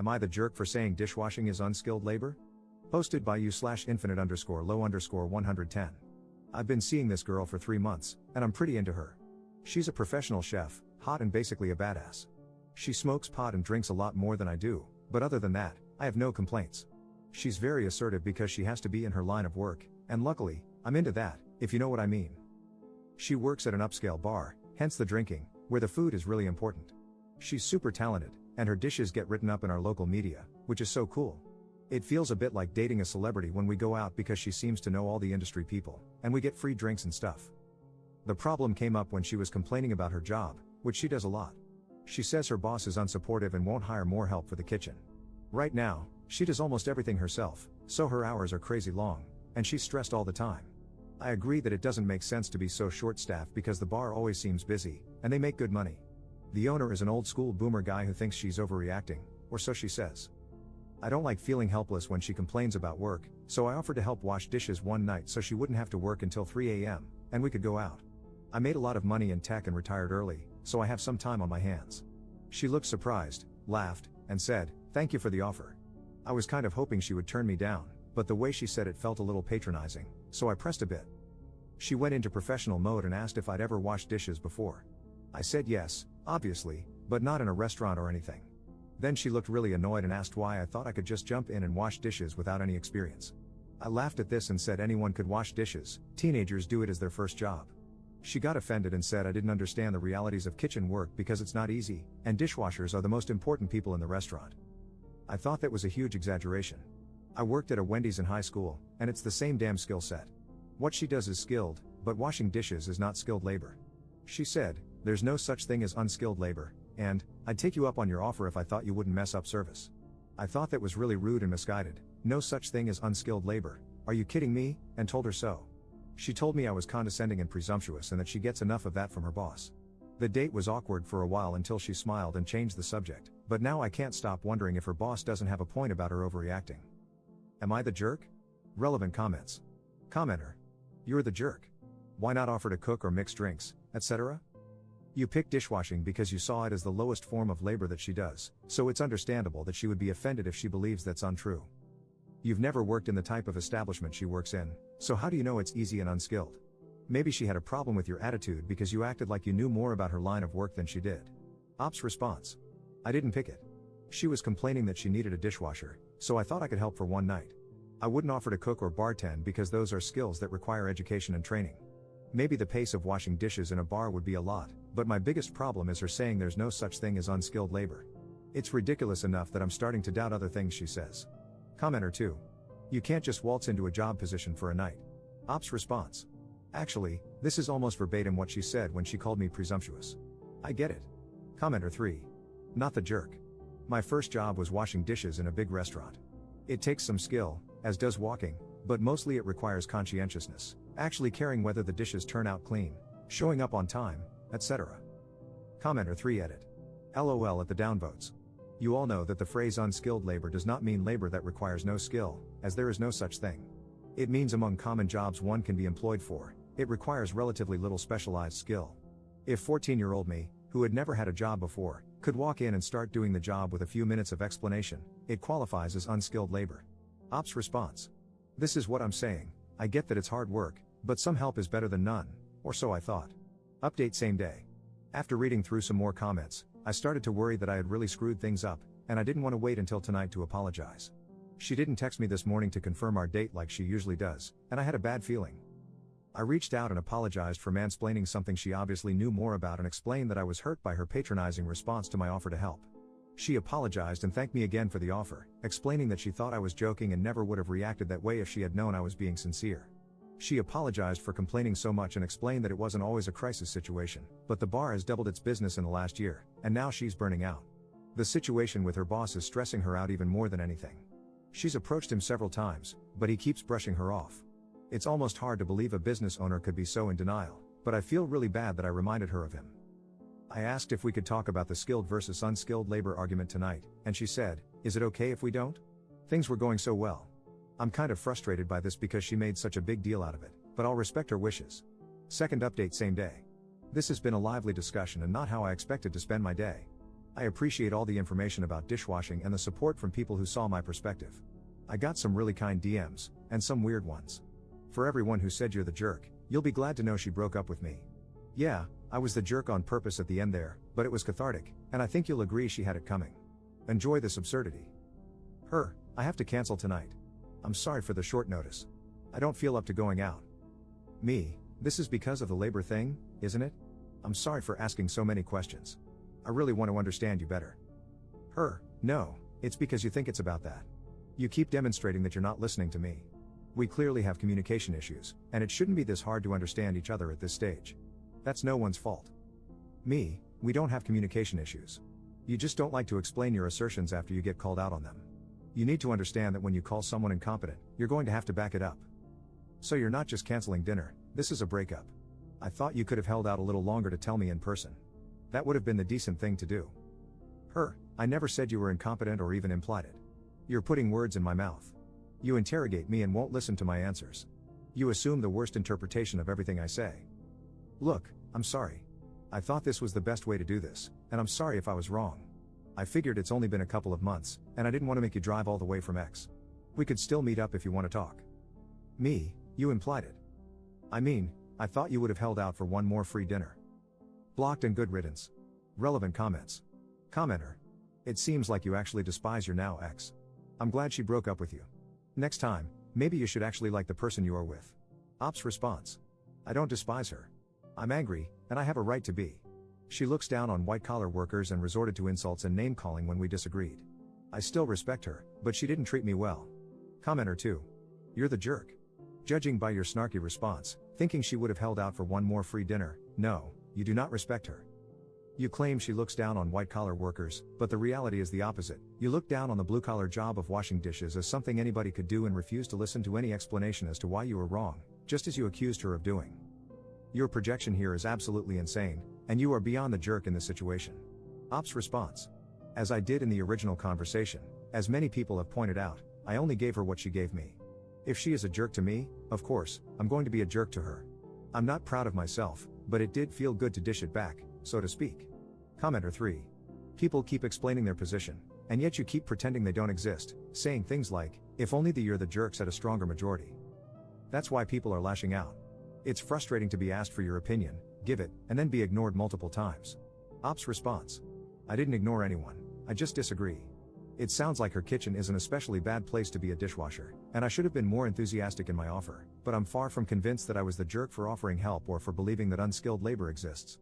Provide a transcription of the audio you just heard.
Am I the jerk for saying dishwashing is unskilled labor? Posted by you/infinite_low_110. I've been seeing this girl for 3 months, and I'm pretty into her. She's a professional chef, hot and basically a badass. She smokes pot and drinks a lot more than I do, but other than that, I have no complaints. She's very assertive because she has to be in her line of work, and luckily, I'm into that, if you know what I mean. She works at an upscale bar, hence the drinking, where the food is really important. She's super talented, and her dishes get written up in our local media, which is so cool. It feels a bit like dating a celebrity when we go out because she seems to know all the industry people, and we get free drinks and stuff. The problem came up when she was complaining about her job, which she does a lot. She says her boss is unsupportive and won't hire more help for the kitchen. Right now, she does almost everything herself, so her hours are crazy long, and she's stressed all the time. I agree that it doesn't make sense to be so short-staffed because the bar always seems busy, and they make good money. The owner is an old-school boomer guy who thinks she's overreacting, or so she says. I don't like feeling helpless when she complains about work, so I offered to help wash dishes one night so she wouldn't have to work until 3 a.m., and we could go out. I made a lot of money in tech and retired early, so I have some time on my hands. She looked surprised, laughed, and said, "Thank you for the offer." I was kind of hoping she would turn me down, but the way she said it felt a little patronizing, so I pressed a bit. She went into professional mode and asked if I'd ever washed dishes before. I said yes, obviously, but not in a restaurant or anything. Then she looked really annoyed and asked why I thought I could just jump in and wash dishes without any experience. I laughed at this and said anyone could wash dishes, teenagers do it as their first job. She got offended and said I didn't understand the realities of kitchen work because it's not easy, and dishwashers are the most important people in the restaurant. I thought that was a huge exaggeration. I worked at a Wendy's in high school, and it's the same damn skill set. What she does is skilled, but washing dishes is not skilled labor. She said, "There's no such thing as unskilled labor, and I'd take you up on your offer if I thought you wouldn't mess up service." I thought that was really rude and misguided. No such thing as unskilled labor. Are you kidding me? And told her so. She told me I was condescending and presumptuous and that she gets enough of that from her boss. The date was awkward for a while until she smiled and changed the subject, but now I can't stop wondering if her boss doesn't have a point about her overreacting. Am I the jerk? Relevant comments. Commenter. You're the jerk. Why not offer to cook or mix drinks, etc.? You picked dishwashing because you saw it as the lowest form of labor that she does, so it's understandable that she would be offended if she believes that's untrue. You've never worked in the type of establishment she works in, so how do you know it's easy and unskilled? Maybe she had a problem with your attitude because you acted like you knew more about her line of work than she did. Ops response. I didn't pick it. She was complaining that she needed a dishwasher, so I thought I could help for one night. I wouldn't offer to cook or bartend because those are skills that require education and training. Maybe the pace of washing dishes in a bar would be a lot, but my biggest problem is her saying there's no such thing as unskilled labor. It's ridiculous enough that I'm starting to doubt other things she says. Commenter 2. You can't just waltz into a job position for a night. Ops response. Actually, this is almost verbatim what she said when she called me presumptuous. I get it. Commenter 3. Not the jerk. My first job was washing dishes in a big restaurant. It takes some skill, as does walking, but mostly it requires conscientiousness, actually caring whether the dishes turn out clean, showing up on time, etc. Commenter 3 edit. LOL at the downvotes. You all know that the phrase unskilled labor does not mean labor that requires no skill, as there is no such thing. It means among common jobs one can be employed for, it requires relatively little specialized skill. If 14-year-old me, who had never had a job before, could walk in and start doing the job with a few minutes of explanation, it qualifies as unskilled labor. Ops response. This is what I'm saying, I get that it's hard work, but some help is better than none, or so I thought. Update same day. After reading through some more comments, I started to worry that I had really screwed things up, and I didn't want to wait until tonight to apologize. She didn't text me this morning to confirm our date like she usually does, and I had a bad feeling. I reached out and apologized for mansplaining something she obviously knew more about and explained that I was hurt by her patronizing response to my offer to help. She apologized and thanked me again for the offer, explaining that she thought I was joking and never would have reacted that way if she had known I was being sincere. She apologized for complaining so much and explained that it wasn't always a crisis situation, but the bar has doubled its business in the last year, and now she's burning out. The situation with her boss is stressing her out even more than anything. She's approached him several times, but he keeps brushing her off. It's almost hard to believe a business owner could be so in denial, but I feel really bad that I reminded her of him. I asked if we could talk about the skilled versus unskilled labor argument tonight, and she said, "Is it okay if we don't?" Things were going so well. I'm kind of frustrated by this because she made such a big deal out of it, but I'll respect her wishes. Second update same day. This has been a lively discussion and not how I expected to spend my day. I appreciate all the information about dishwashing and the support from people who saw my perspective. I got some really kind DMs, and some weird ones. For everyone who said you're the jerk, you'll be glad to know she broke up with me. Yeah, I was the jerk on purpose at the end there, but it was cathartic, and I think you'll agree she had it coming. Enjoy this absurdity. Her, I have to cancel tonight. I'm sorry for the short notice. I don't feel up to going out. Me, this is because of the labor thing, isn't it? I'm sorry for asking so many questions. I really want to understand you better. Her, no, it's because you think it's about that. You keep demonstrating that you're not listening to me. We clearly have communication issues, and it shouldn't be this hard to understand each other at this stage. That's no one's fault. Me, we don't have communication issues. You just don't like to explain your assertions after you get called out on them. You need to understand that when you call someone incompetent, you're going to have to back it up. So you're not just canceling dinner, this is a breakup. I thought you could have held out a little longer to tell me in person. That would have been the decent thing to do. Her, I never said you were incompetent or even implied it. You're putting words in my mouth. You interrogate me and won't listen to my answers. You assume the worst interpretation of everything I say. Look, I'm sorry. I thought this was the best way to do this, and I'm sorry if I was wrong. I figured it's only been a couple of months, and I didn't want to make you drive all the way from X. We could still meet up if you want to talk. Me, you implied it. I mean, I thought you would have held out for one more free dinner. Blocked and good riddance. Relevant comments. Commenter. It seems like you actually despise your now ex. I'm glad she broke up with you. Next time, maybe you should actually like the person you are with. Ops response. I don't despise her. I'm angry, and I have a right to be. She looks down on white-collar workers and resorted to insults and name-calling when we disagreed. I still respect her, but she didn't treat me well. Commenter 2. You're the jerk. Judging by your snarky response, thinking she would have held out for one more free dinner, no, you do not respect her. You claim she looks down on white-collar workers, but the reality is the opposite. You look down on the blue-collar job of washing dishes as something anybody could do and refuse to listen to any explanation as to why you were wrong, just as you accused her of doing. Your projection here is absolutely insane, and you are beyond the jerk in this situation. Ops response. As I did in the original conversation, as many people have pointed out, I only gave her what she gave me. If she is a jerk to me, of course, I'm going to be a jerk to her. I'm not proud of myself, but it did feel good to dish it back, so to speak. Commenter 3. People keep explaining their position, and yet you keep pretending they don't exist, saying things like, if only you're the jerks had a stronger majority. That's why people are lashing out. It's frustrating to be asked for your opinion, give it, and then be ignored multiple times. Ops response. I didn't ignore anyone, I just disagree. It sounds like her kitchen is an especially bad place to be a dishwasher, and I should have been more enthusiastic in my offer, but I'm far from convinced that I was the jerk for offering help or for believing that unskilled labor exists.